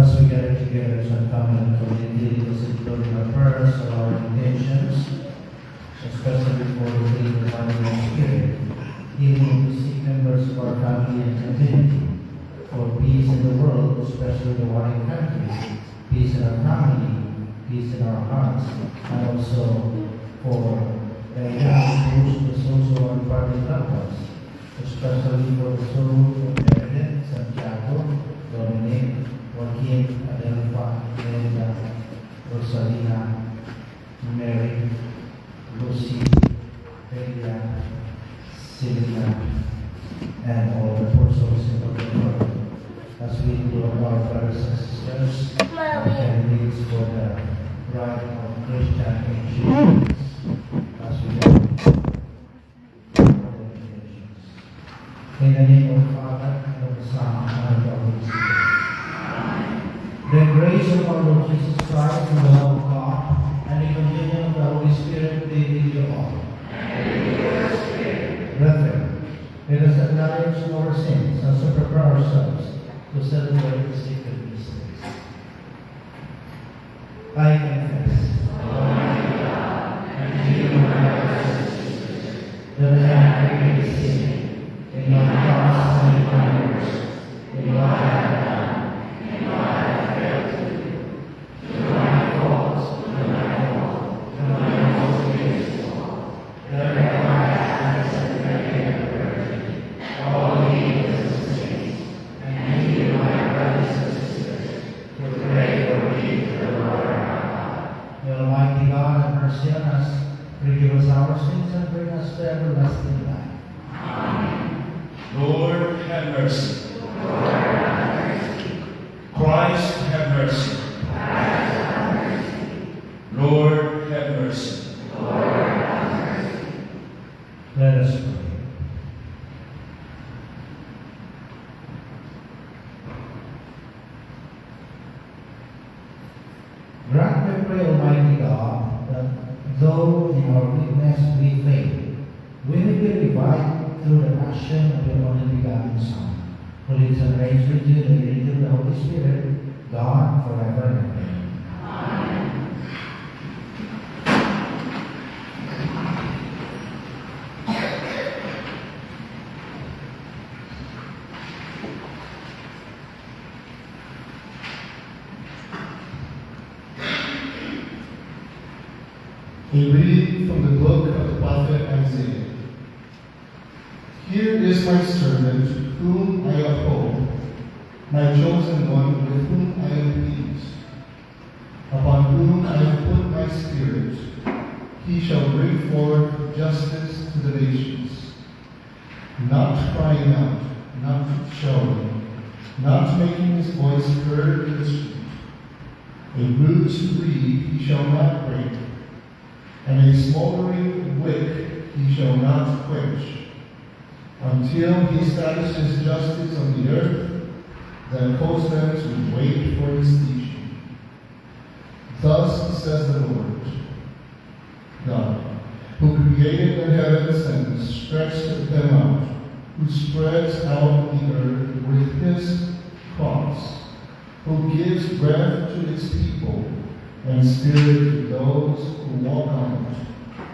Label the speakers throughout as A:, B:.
A: As we gather together as a family and community, it was including our prayers and our intentions, especially for the faith of our Holy Spirit, healing the sick members of our family and community, for peace in the world, especially the warring countries, peace in our family, peace in our hearts, and also for the souls of our departed loved ones, especially for the soul of Meredith, Santiago, Dominic, Joaquin, Adelpha, Linda, Rosalina, Mary, Lucy, Delia, Sylvia, and all the poor souls in the world. As we do our brothers and sisters, our candidates for the bride of Christian and Jesus, as we go. In the name of the Father, and of the Son, and of the Holy Spirit. The grace of our Lord Jesus Christ, and the love of God, and the communion of the Holy Spirit be with you all. Brethren, let us acknowledge our sins and so prepare ourselves to celebrate the sacred mysteries. I confess, Almighty God, and you, my brothers and sisters, that I have greatly sinned in my thoughts and in my words, in what I have done, in what I have failed to do, through my faults, through my most grievous fault. Therefore I ask that Mary and the Virgin, all the angels and saints, and you, my brothers and sisters, to pray for me to the Lord our God. May Almighty God have mercy on us, forgive us our sins, and bring us to everlasting life. Amen.
B: Lord, have mercy.
A: Lord, have mercy.
B: Christ, have mercy.
A: Christ, have mercy.
B: Lord, have mercy.
A: Lord, have mercy. Let us pray. Grant, we pray, Almighty God, that though in our weakness we fail, we may be revived through the passion of your only begotten Son, who lives and reigns with you in the unity of the Holy Spirit, God, forever and ever. Amen.
C: A reading from the book of the prophet Isaiah. Here is my servant, whom I uphold, my chosen one, with whom I am pleased, upon whom I have put my spirit. He shall bring forth justice to the nations, not crying out, not shouting, not making his voice heard in the street. A bruised reed he shall not break, and a smoldering wick he shall not quench, until he establishes justice on the earth, then coastlands will wait for his teaching. Thus says the Lord God, who created the heavens and stretched them out, who spreads out the earth with his cross, who gives breath to its people and spirit to those who walk on it.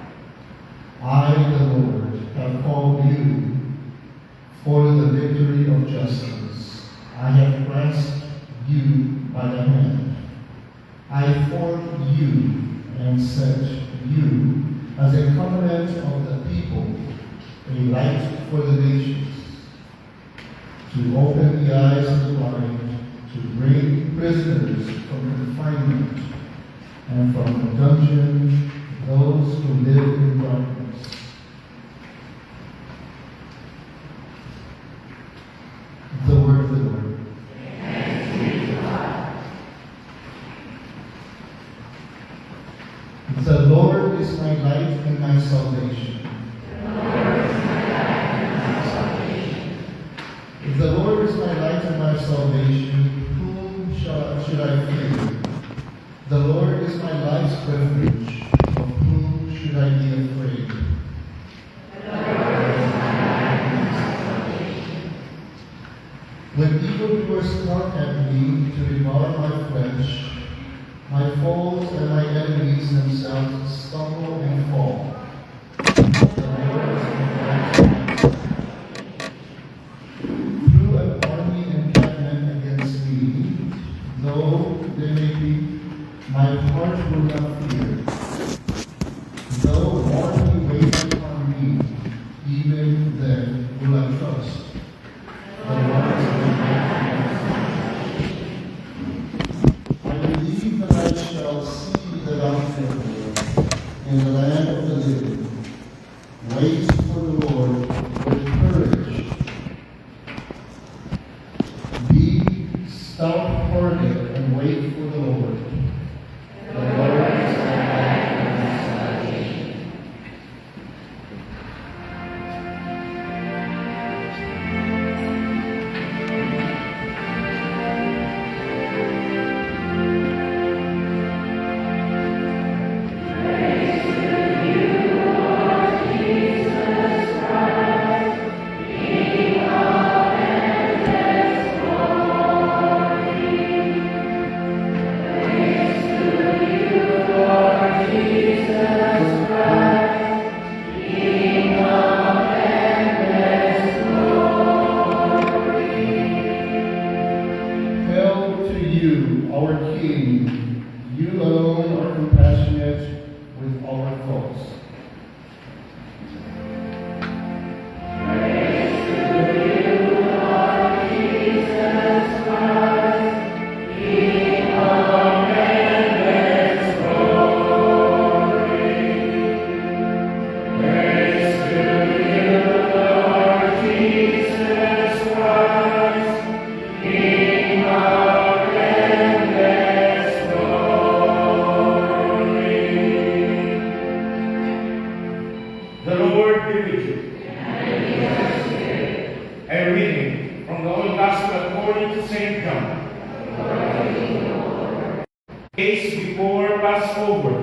C: I, the Lord, have called you for the victory of justice. I have grasped you by the hand. I formed you and set you as a covenant of the people, a light for the nations, to open the eyes of the blind, to bring prisoners from confinement, and from the dungeon those who live in darkness. The word of the Lord.
A: Thanks be to God.
C: The Lord is my light and my salvation.
A: The Lord is my light and my salvation.
C: If the Lord is my light and my salvation, whom should I fear? The Lord is my life's refuge. Of whom should I be afraid?
A: The Lord is my light and my salvation.
C: When evildoers were struck at me to devour my flesh. My foes and my enemies themselves stumble and fall. The Lord is my refuge. Through an army encampment against me, though they may be, my heart will not fear. Though an army wait upon me, even then will I trust. The Lord is my refuge. I believe that I shall see the bountiful in the land of the living. Wait for the Lord with courage. Be stout-hearted and wait for the Lord. The Lord is my light and my salvation. Hail to you, our King. You alone are compassionate with our faults.
B: The Lord be with you. A reading from the Holy Gospel according to St. John. Days before Passover,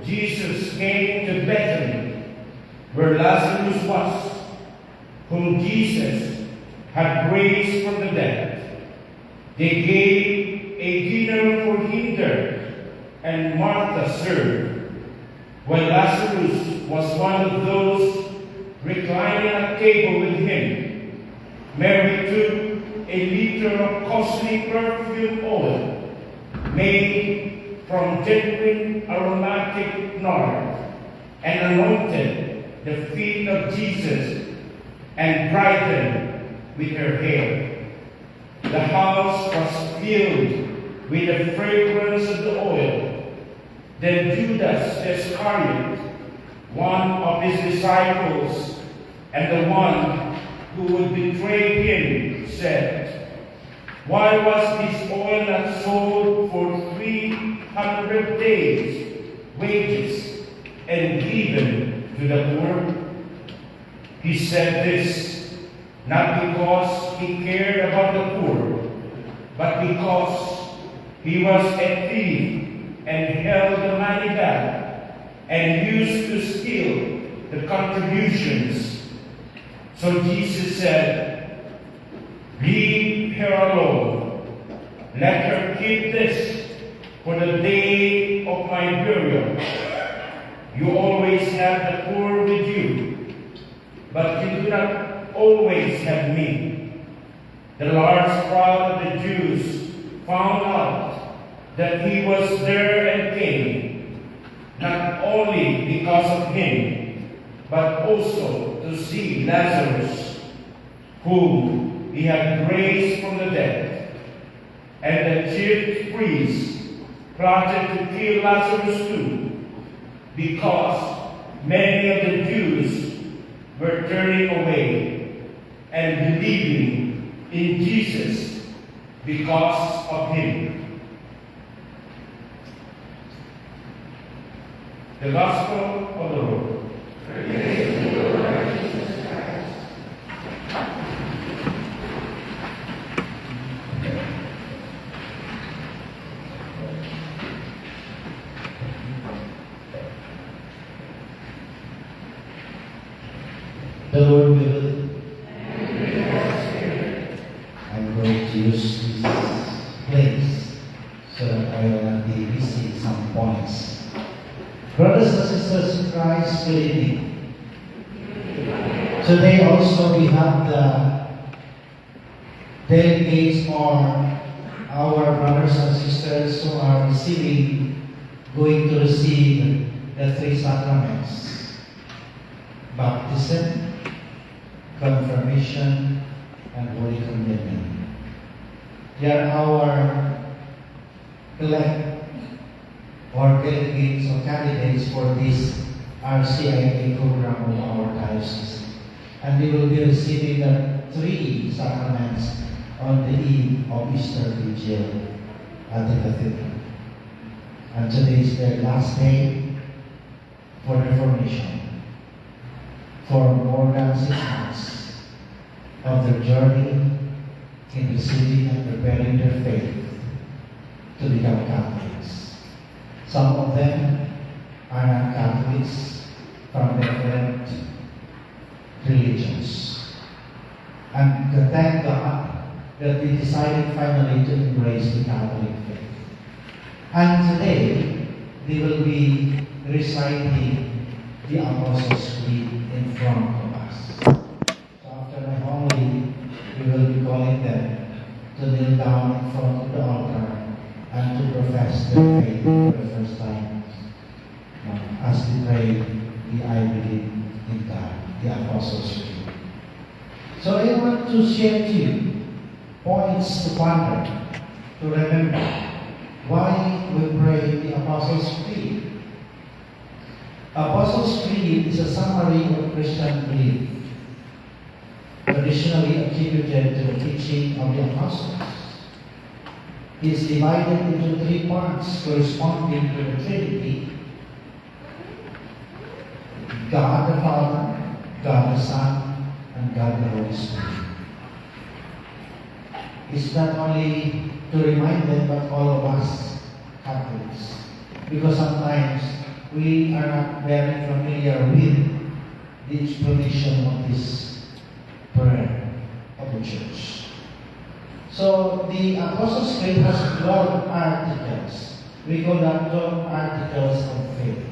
B: Jesus came to Bethany, where Lazarus was, whom Jesus had raised from the dead. They gave a dinner for him there, and Martha served, while Lazarus was one of those reclining at table with him. Mary took a liter of costly perfume oil, made from genuine aromatic nard, and anointed the feet of Jesus and dried them with her hair. The house was filled with the fragrance of the oil. Then Judas Iscariot, one of his disciples, and the one who would betray him, said, "Why was this oil not sold for 300 days' wages and given to the poor?" He said this not because he cared about the poor, but because he was a thief and held the money back and used to steal the contributions. So Jesus said, "Leave her alone. Let her keep this for the day of my burial. You always have the poor with you, but you do not always have me." The large crowd of the Jews found out that he was there and came, not only because of him, but also to see Lazarus, whom he had raised from the dead. And the chief priests plotted to kill Lazarus too, because many of the Jews were turning away and believing in Jesus because of him. The Gospel of the Lord. Praise to you, Lord Jesus Christ.
A: The Lord will. I'm going to use this Brothers and sisters in Christ, good evening. Today also we have the delegates or our brothers and sisters who are going to receive the three sacraments: baptism, confirmation, and Holy Communion. They are our elect or delegates or candidates for this RCIA program of our diocese. And we will be receiving the three sacraments on the eve of Easter Vigil at the cathedral. And today is their last day for reformation. For more than 6 months of their journey in receiving and preparing their faith to become Catholics. Some of them are not Catholics from different religions. And to thank God that they decided finally to embrace the Catholic faith. And today, they will be reciting the Apostles' Creed in front of us. So after my homily, we will be calling them to kneel down in front of the altar and to profess their faith for the first time as they pray the I believe in God, the Apostles' Creed. So I want to share to you points to ponder, to remember why we pray the Apostles' Creed. Apostles' Creed is a summary of Christian belief, traditionally attributed to the teaching of the Apostles. It is divided into 3 parts corresponding to the Trinity: God the Father, God the Son, and God the Holy Spirit. It's not only to remind them, but all of us Catholics. Because sometimes we are not very familiar with the explanation of this prayer of the Church. So the Apostles' Creed has 12 articles. We call that 12 articles of faith.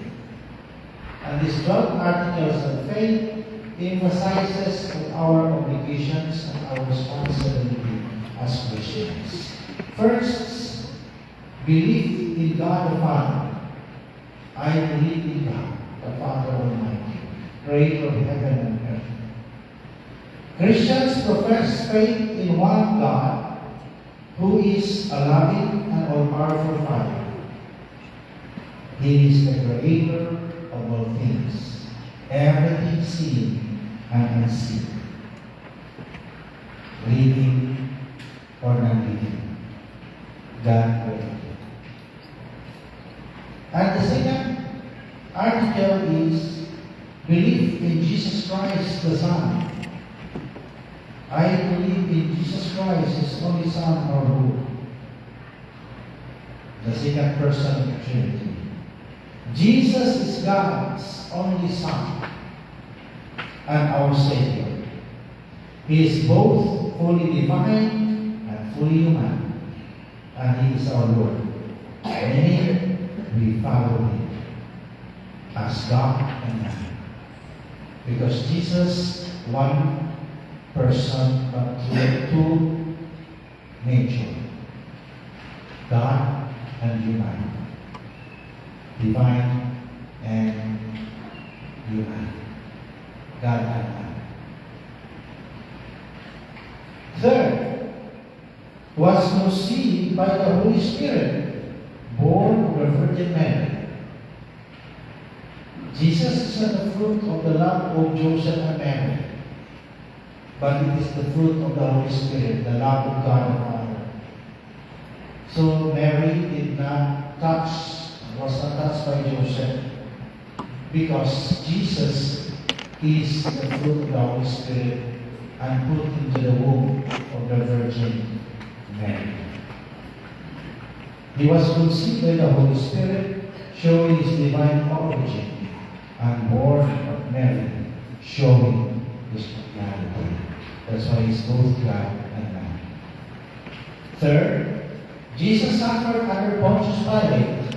A: And these 12 articles of faith emphasizes our obligations and our responsibility as Christians. First, belief in God the Father. I believe in God, the Father Almighty, creator of heaven and earth. Christians profess faith in one God, who is a loving and all-powerful Father. He is the creator of all things, everything seen and unseen, living or non-living. God created. And the second article is belief in Jesus Christ the Son. I believe in Jesus Christ, His only Son, our Lord, the second person of the Trinity. Jesus is God's only Son and our Savior. He is both fully divine and fully human, and He is our Lord. Meaning, we follow Him as God and man. Because Jesus, one person, but two nature, God and human, divine and human, God and man. Third, was conceived by the Holy Spirit, born of the Virgin Mary. Jesus is not the fruit of the love of Joseph and Mary, but it is the fruit of the Holy Spirit, the love of God the Father. So Mary was not touched by Joseph, because Jesus is the fruit of the Holy Spirit and put into the womb of the Virgin Mary. He was conceived by the Holy Spirit, showing His divine origin, and born of Mary, showing His humanity. That's why He's both God and man. Third, Jesus suffered under Pontius Pilate,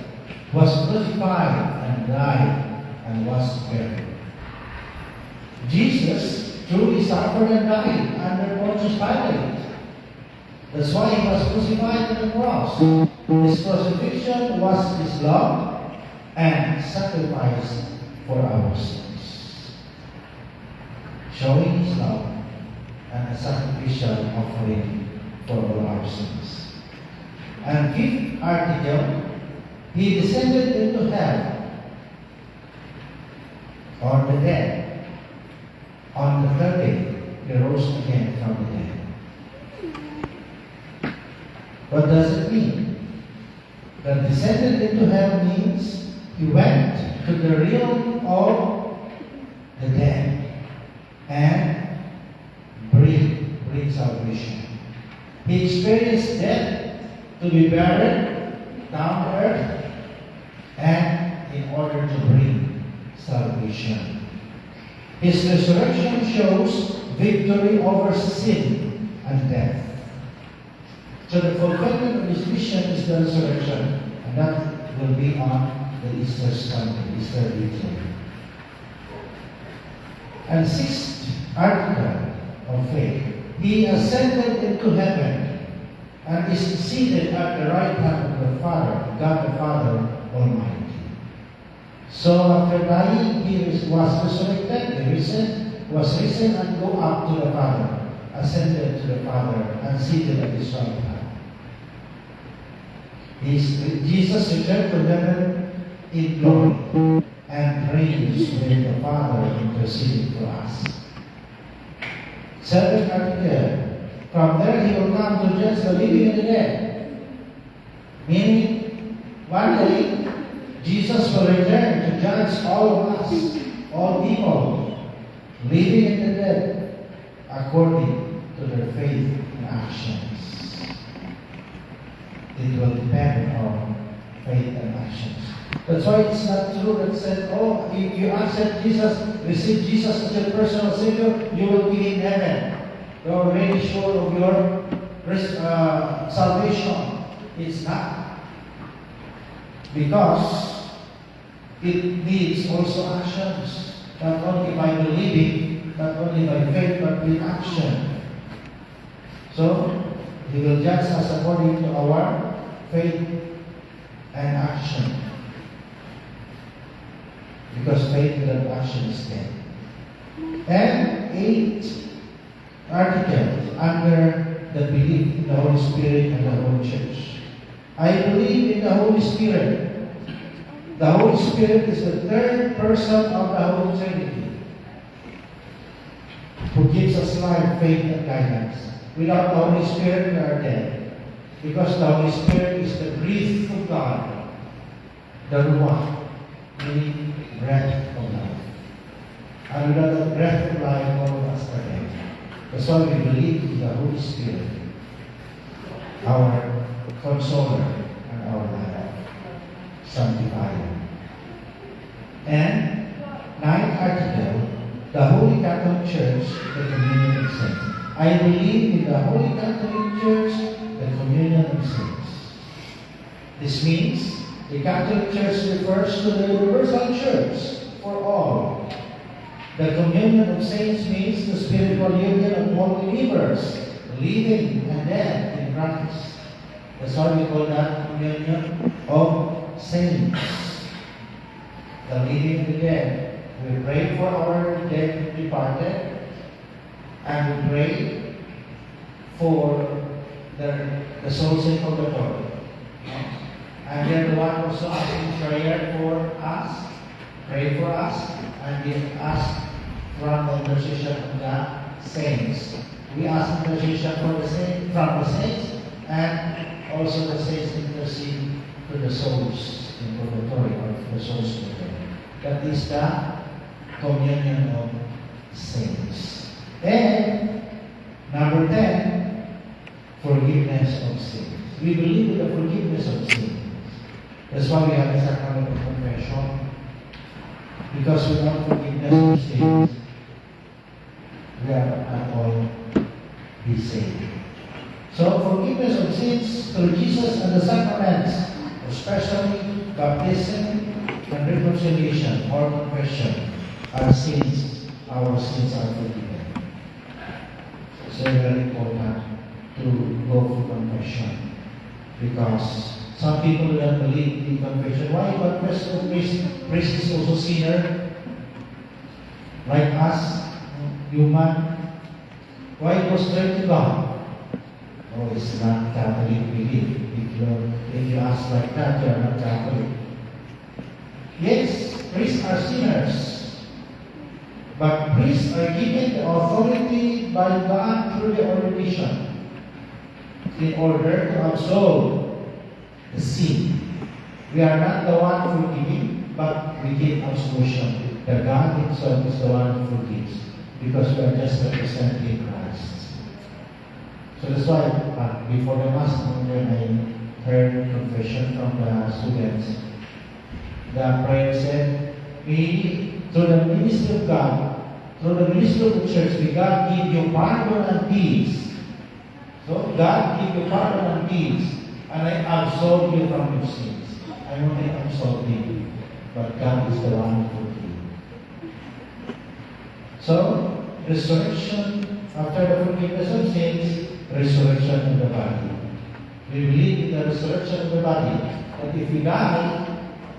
A: was crucified, and and died and was buried. Jesus truly suffered and died under Pontius Pilate. That's why he was crucified on the cross. His crucifixion was his love and sacrifice for our sins, showing his love and a sacrificial offering for all our sins. And fifth article, he descended into hell, or the dead. On the third day, he rose again from the dead. What does it mean? That descended into hell means he went to the realm of the dead and bring salvation. He experienced death to be buried down to earth and in order to bring salvation. His resurrection shows victory over sin and death. So the fulfillment of his mission is the resurrection, and that will be on the Easter Sunday, Easter victory. And sixth article of faith, he ascended into heaven and is seated at the right hand of the Father, God the Father Almighty. So after dying, he was resurrected, was risen and go up to the Father, ascended to the Father, and seated at his right hand. Jesus returned to heaven in glory and reigns with the Father interceding for us. Seventh article, from there he will come to judge the living and the dead. Meaning, one day, Jesus will return to judge all of us, all people, living and the dead, according to their faith and actions. It will depend on faith and actions. That's why it's not true that said, oh, if you accept Jesus, receive Jesus as your personal Savior, you will be in heaven. You're already sure of your salvation. It's not. Because it needs also actions, not only by believing, not only by faith, but with action. So, he will judge us according to our faith and action. Because faith without action is dead. And eighth article, under the belief in the Holy Spirit and the Holy Church. I believe in the Holy Spirit. The Holy Spirit is the third person of the Holy Trinity, who gives us life, faith, and guidance. Without the Holy Spirit, we are dead. Because the Holy Spirit is the breath of God, the Ruach, meaning breath of life. And without the breath of life, all of us are dead. That's why we believe in the Holy Spirit, our consoler and our life, sanctifier. And ninth article, the Holy Catholic Church, the communion of saints. I believe in the Holy Catholic Church, the communion of saints. This means the Catholic Church refers to the universal church for all. The communion of saints means the spiritual union of all believers, living and dead in Christ. That's why we call that communion of saints. The living and the dead. We pray for our dead departed, and we pray for the souls in purgatory. And they're the one also asking prayer for us, pray for us, and we ask from the intercession of the saints. We ask intercession for the saints, from the saints, and also the saints intercede to the souls in purgatory, or for the souls in purgatory. That is the communion of saints. And number 10, forgiveness of sins. We believe in the forgiveness of sins. That's why we have the sacrament of confession. Because without forgiveness of sins, we are not all be saved. So forgiveness of sins through Jesus and the sacraments, especially baptism, and reconciliation or confession, our sins are forgiven. It's very important to go for confession because some people do not believe in confession. Why confess? Priest is also sinner, like us, human. Why goes there to God? Oh, it's not Catholic belief. If you ask like that, you are not Catholic. Yes, priests are sinners, but priests are given the authority by God through the ordination in order to absolve the sin. We are not the one forgiving, but we give absolution. The God Himself is the one who forgives, because we are just representing Christ. So that's why before the Mass, when I heard confession from the students, the prayer said, "We, through the ministry of God, through the ministry of the church, may God give you pardon and peace." So God give you pardon and peace, and I absolve you from your sins. I only absolve you, but God is the one who forgives. So, resurrection, after the forgiveness of sins, resurrection of the body. We believe in the resurrection of the body, that if we die,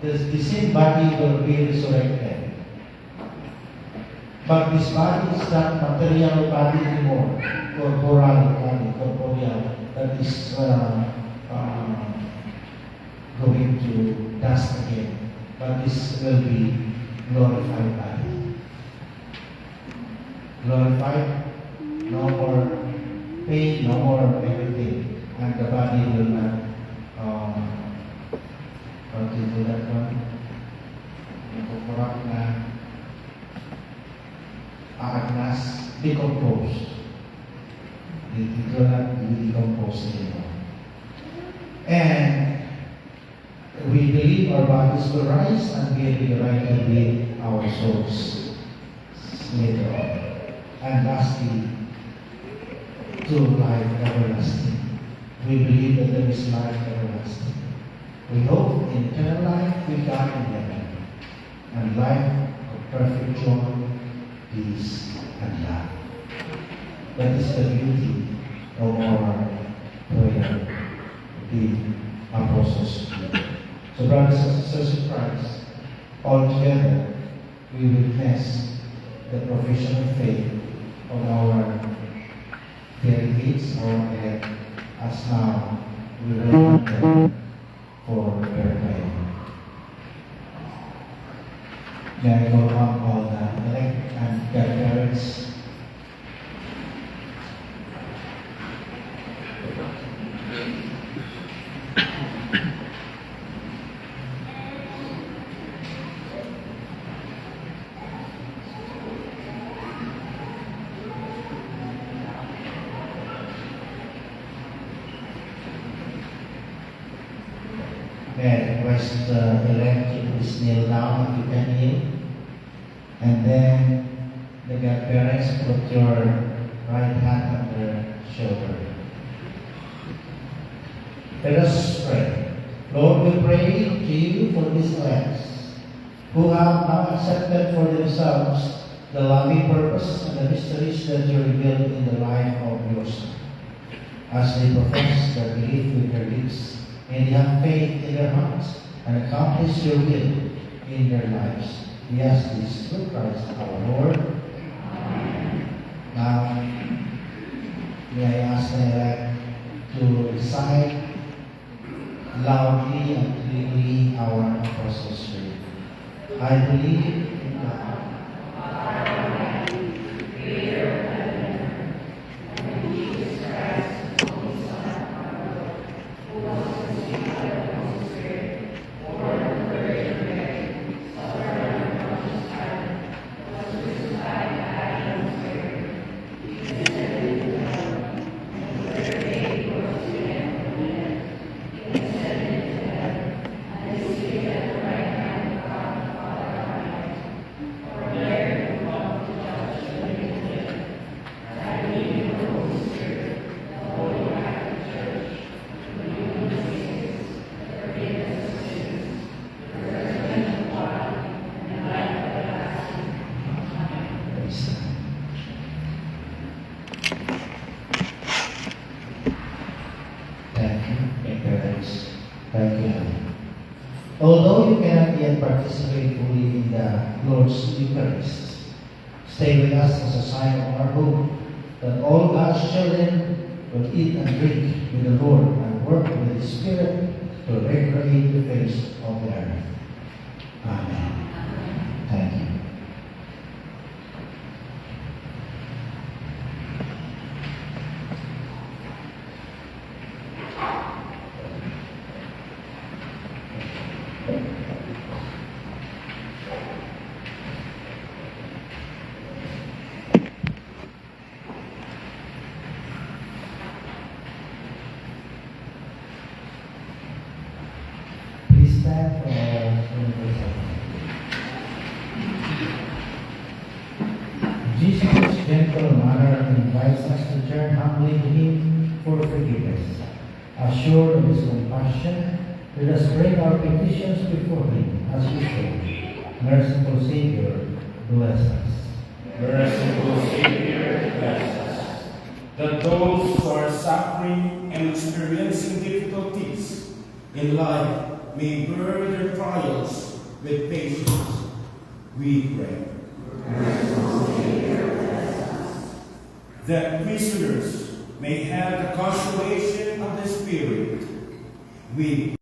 A: the same body will be resurrected. But this body is not material body anymore, corporeal body, corporeal, that is going to dust again. But this will be glorified body. Glorified, no more pain, no more everything, and the body will not what do you do that one? Corrupt na agnas, decompose. It will not be decomposed anymore. And we believe our bodies will rise and be reunited with our souls later on. And lastly, to life everlasting. We believe that there is life everlasting. We hope in eternal life with God in heaven, and life of perfect joy, peace, and love. That is the beauty of our prayer, the Apostles' Creed. So, brothers and sisters in Christ, all together we witness the profession of faith of our delegates, our elect, as now we welcome them for their prayer. May I welcome all the elect and their parents. May I request the elect to please kneel down if you can kneel. And then the godparents, put your right hand on their shoulder. Let us pray. Lord, we pray to you for these elects who have now accepted for themselves the loving purpose and the mysteries that you revealed in the life of your Son. As they profess their belief with their lips, may they have faith in their hearts and accomplish your will in their lives. We ask this through Christ our Lord. Amen. Now, may I ask the elect to recite loudly and clearly our Apostles' Creed. I believe in God. Although you cannot yet participate fully in the Lord's Eucharist, stay with us as a sign of our hope that all God's children will eat and drink with the Lord and work with His Spirit to recreate the face of the earth. Amen. Thank you. Please stand for our universal. Jesus' gentle manner invites us to turn humbly to Him for forgiveness. Assured of His compassion, let us bring our petitions before Him as we pray. Merciful Savior, bless us.
B: Merciful Savior, bless us. That those who are suffering and experiencing difficulties in life may bear their trials with patience, we pray. That prisoners may have the consolation of the Spirit, we